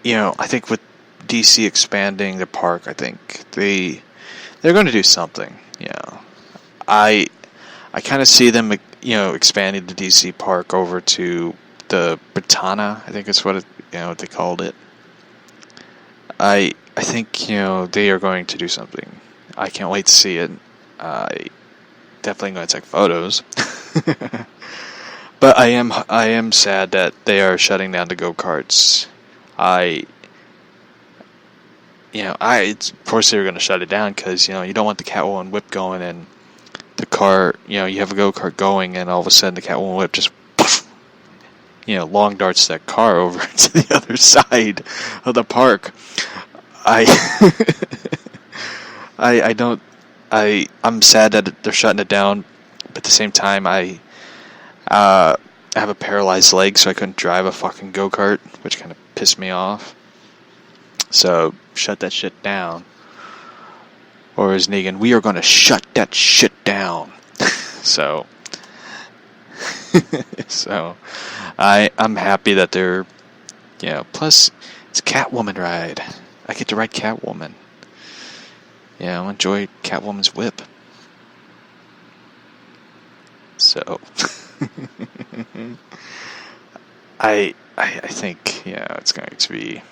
I think with DC expanding the park, I think they're going to do something. I kind of see them, expanding the DC park over to the Britannia. I think it's what what they called it. I think they are going to do something. I can't wait to see it. I definitely going to take photos. But I am sad that they are shutting down the go-karts. Of course they were going to shut it down because, you don't want the Catwoman whip going and the car, you have a go-kart going and all of a sudden the Catwoman whip just, long darts that car over to the other side of the park. I'm sad that they're shutting it down, but at the same time, I have a paralyzed leg, so I couldn't drive a fucking go-kart, which kind of pissed me off. So, shut that shit down. Or as Negan, we are going to shut that shit down. So I'm happy that they're, plus it's Catwoman ride. I get to ride Catwoman. I'll enjoy Catwoman's whip. So I think it's going to be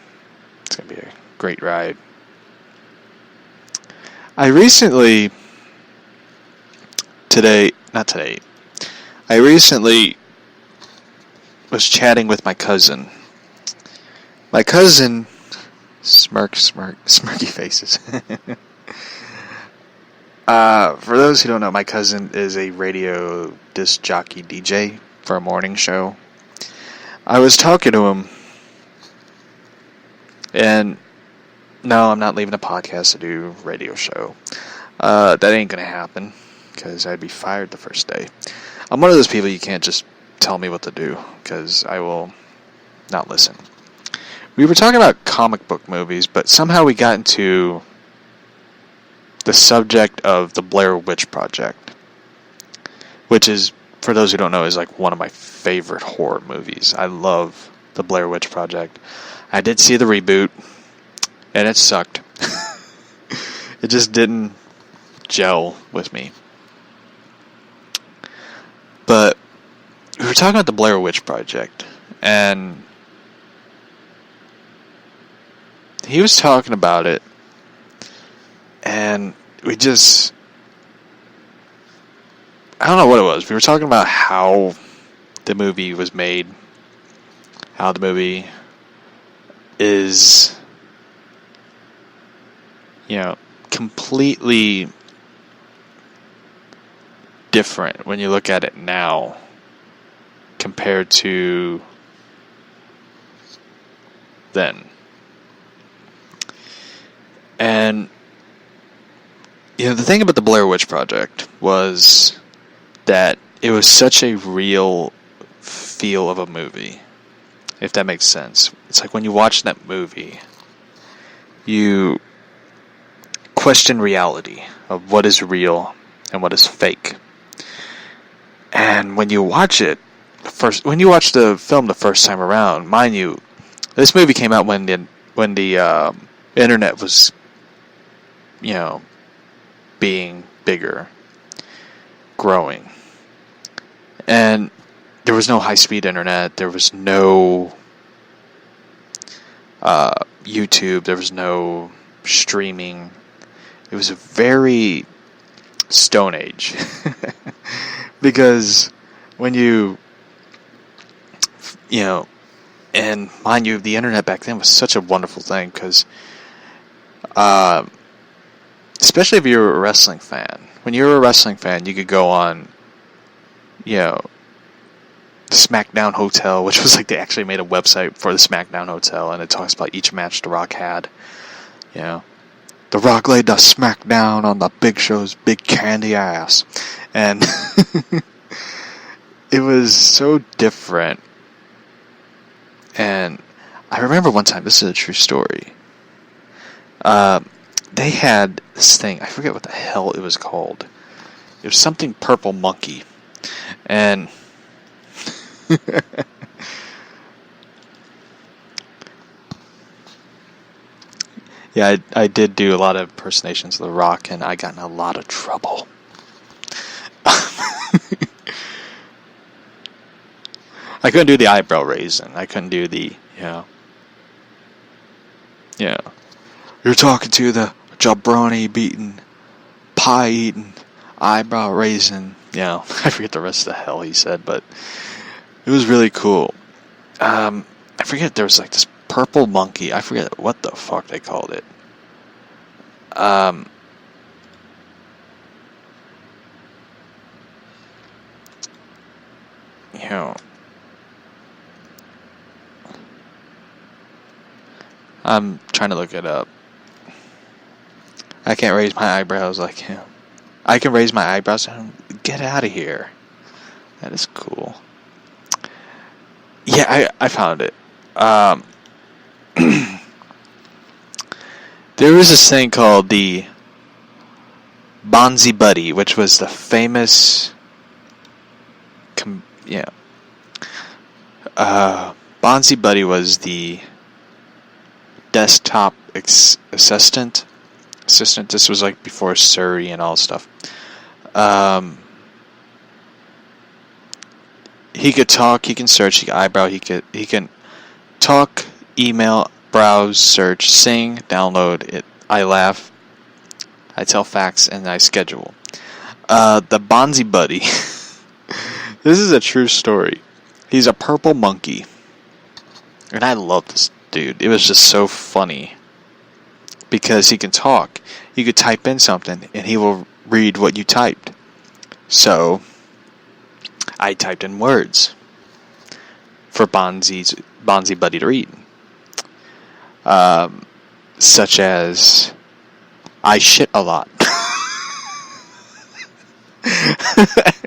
a great ride. I recently was chatting with my cousin. My cousin, smirky faces. For those who don't know, my cousin is a radio disc jockey DJ for a morning show. I was talking to him, and no, I'm not leaving a podcast to do a radio show. That ain't gonna happen, because I'd be fired the first day. I'm one of those people you can't just tell me what to do, because I will not listen. We were talking about comic book movies, but somehow we got into the subject of the Blair Witch Project, which is, for those who don't know, is like one of my favorite horror movies. I love the Blair Witch Project. I did see the reboot, and it sucked. It just didn't gel with me. But we were talking about the Blair Witch Project, and he was talking about it, and I don't know what it was. We were talking about how the movie was made, how the movie is, completely different when you look at it now compared to then. And the thing about the Blair Witch Project was that it was such a real feel of a movie, if that makes sense. It's like when you watch that movie, you question reality of what is real and what is fake. And when you watch the film the first time around, mind you, this movie came out when the internet was, being bigger, growing. And there was no high-speed internet, there was no YouTube, there was no streaming. It was a very Stone Age. Because when and mind you, the internet back then was such a wonderful thing, because especially if you were a wrestling fan. When you were a wrestling fan, you could go on, the SmackDown Hotel, which was like they actually made a website for the SmackDown Hotel, and it talks about each match The Rock had. The Rock laid the SmackDown on the Big Show's big candy ass. And it was so different. And I remember one time, this is a true story, they had this thing, I forget what the hell it was called. It was something Purple Monkey. And Yeah, I did do a lot of impersonations of The Rock, and I got in a lot of trouble. I couldn't do the eyebrow raising. I couldn't do the, you're talking to the jabroni beating, pie eating, eyebrow raising. I forget the rest of the hell he said, but it was really cool. I forget, there was like this purple monkey. I forget what the fuck they called it. I'm trying to look it up. I can't raise my eyebrows like him. I can raise my eyebrows and get out of here. That is cool. Yeah, I found it. There was this thing called the Bonzi Buddy, which was the famous... Bonzi Buddy was the desktop assistant. This was like before Siri and all stuff. He could talk, he can search, he can eyebrow, he can talk, email, browse, search, sing, download it. I laugh, I tell facts, and I schedule. The Bonzi Buddy. This is a true story. He's a purple monkey. And I love this dude. It was just so funny. Because he can talk. You could type in something and he will read what you typed. So, I typed in words for Bonzi Buddy to read. Such as, I shit a lot.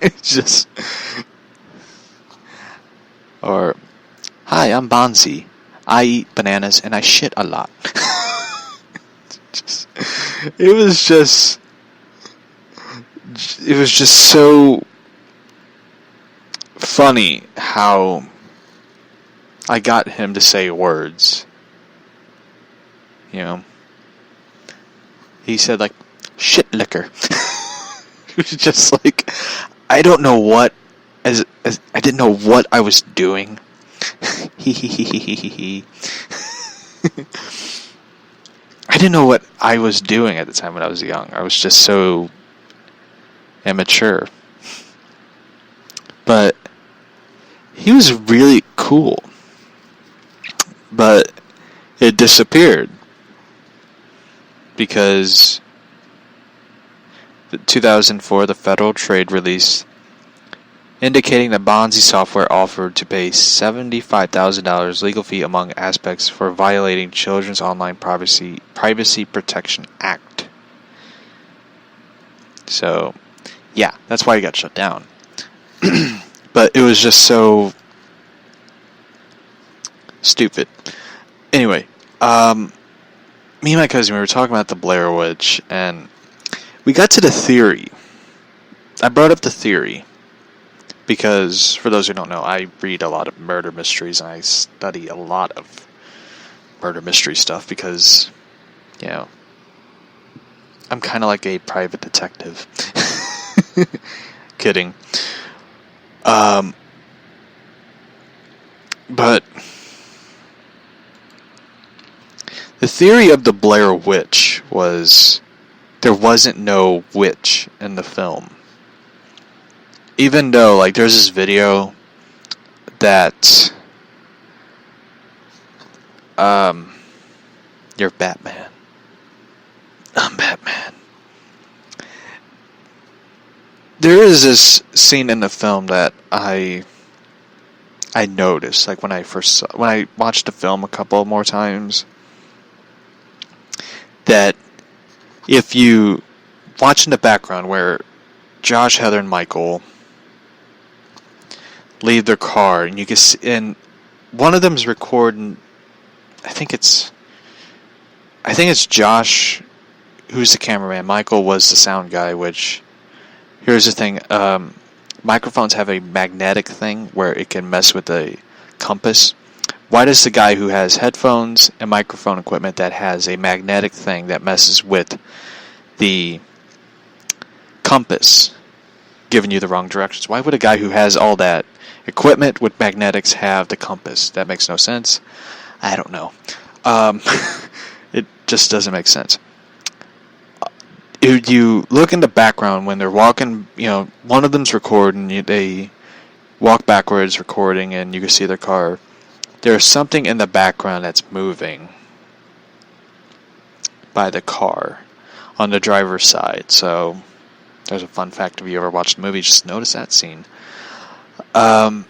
It's just... Or, hi, I'm Bonzi. I eat bananas and I shit a lot. It was just so funny how I got him to say words. He said like shit liquor. It was just like, I don't know what, as I didn't know what I was doing. I didn't know what I was doing at the time when I was young. I was just so immature. But he was really cool. But it disappeared. Because 2004, the Federal Trade release indicating that Bonzi software offered to pay $75,000 legal fee among aspects for violating Children's Online Privacy Protection Act. So, yeah, that's why it got shut down. But it was just so stupid. Anyway, me and my cousin, we were talking about the Blair Witch, and we got to the theory. I brought up the theory. Because, for those who don't know, I read a lot of murder mysteries and I study a lot of murder mystery stuff because, I'm kind of like a private detective. Kidding. But the theory of the Blair Witch was there wasn't no witch in the film. Even though, like, there's this video that, you're Batman. I'm Batman. There is this scene in the film that I noticed, like, when I watched the film a couple more times, that if you watch in the background where Josh, Heather, and Michael leave their car, and you can see, and one of them is recording. I think it's Josh, who's the cameraman. Michael was the sound guy. Which, here's the thing: microphones have a magnetic thing where it can mess with the compass. why does the guy who has headphones and microphone equipment that has a magnetic thing that messes with the compass giving you the wrong directions? Why would a guy who has all that equipment with magnetics have the compass? That makes no sense. I don't know. It just doesn't make sense. If you look in the background when they're walking, one of them's recording, they walk backwards recording, and you can see their car. There's something in the background that's moving by the car on the driver's side. So there's a fun fact: if you ever watched the movie, just notice that scene. Anyway,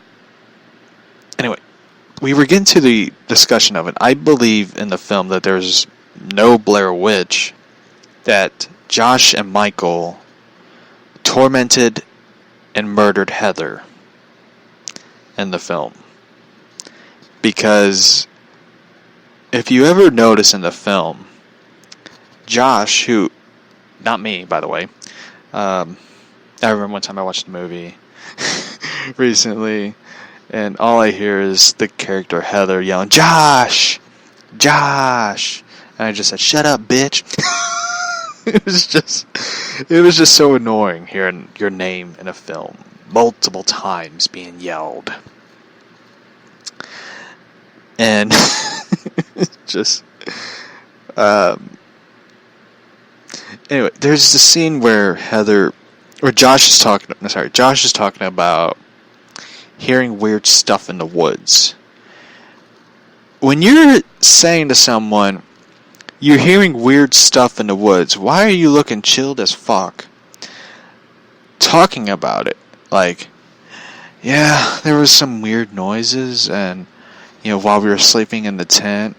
we were getting to the discussion of it. I believe in the film that there's no Blair Witch, that Josh and Michael tormented and murdered Heather in the film. Because if you ever notice in the film, Josh, who, not me, by the way, I remember one time I watched the movie recently, and all I hear is the character Heather yelling, "Josh! Josh!" And I just said, "Shut up, bitch!" It was just so annoying hearing your name in a film multiple times being yelled. And just anyway, there's the scene where Josh is talking about hearing weird stuff in the woods. When you're saying to someone, you're hearing weird stuff in the woods, why are you looking chilled as fuck? Talking about it. Like, yeah, there was some weird noises, and, while we were sleeping in the tent,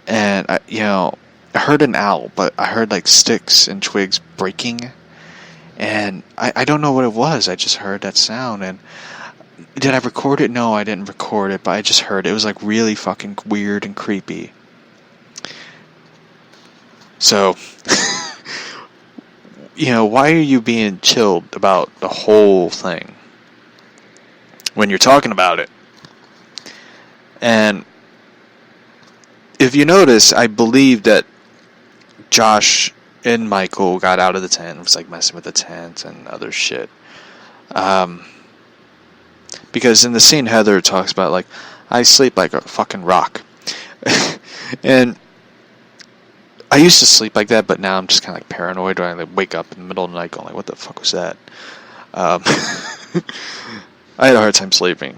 and, I heard an owl, but I heard, like, sticks and twigs breaking, and I don't know what it was. I just heard that sound, and did I record it? No, I didn't record it, but I just heard it. It was, like, really fucking weird and creepy. So, why are you being chilled about the whole thing when you're talking about it? And if you notice, I believe that Josh and Michael got out of the tent and was like messing with the tent and other shit. Because in the scene, Heather talks about, like, I sleep like a fucking rock. And I used to sleep like that, but now I'm just kind of like paranoid when I wake up in the middle of the night going like, what the fuck was that? I had a hard time sleeping,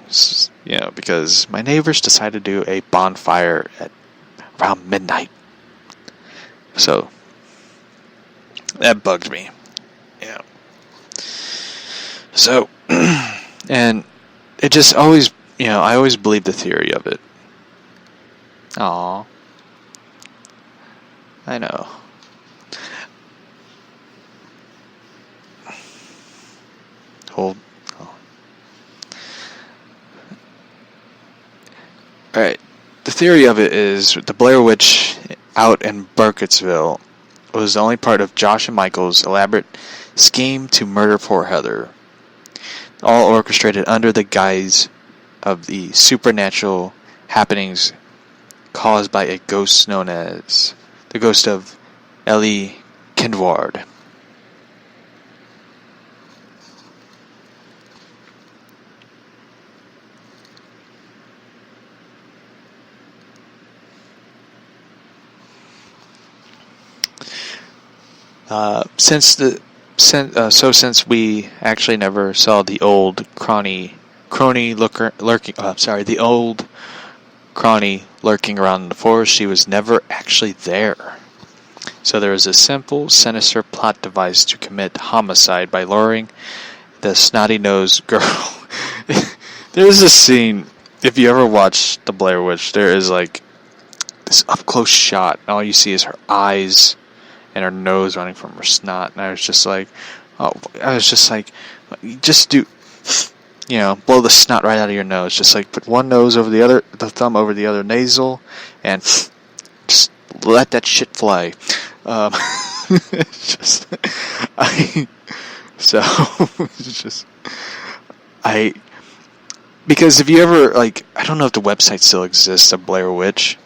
because my neighbors decided to do a bonfire at around midnight. So that bugged me. So, and it just always, I always believed the theory of it. Aww. I know. Hold. Oh. Alright. The theory of it is the Blair Witch out in Burkittsville was the only part of Josh and Michael's elaborate scheme to murder poor Heather. All orchestrated under the guise of the supernatural happenings caused by a ghost known as the ghost of Ellie Kindward. Since we actually never saw the old the old crony lurking around in the forest, she was never actually there. So there is a simple, sinister plot device to commit homicide by luring the snotty-nosed girl. There's a scene, if you ever watch The Blair Witch, there is like this up-close shot, and all you see is her eyes and her nose running from her snot, and I was just like, just do, blow the snot right out of your nose. Just like put one nose over the other, the thumb over the other nasal, and just let that shit fly. Because if you ever, like, I don't know if the website still exists of Blair Witch,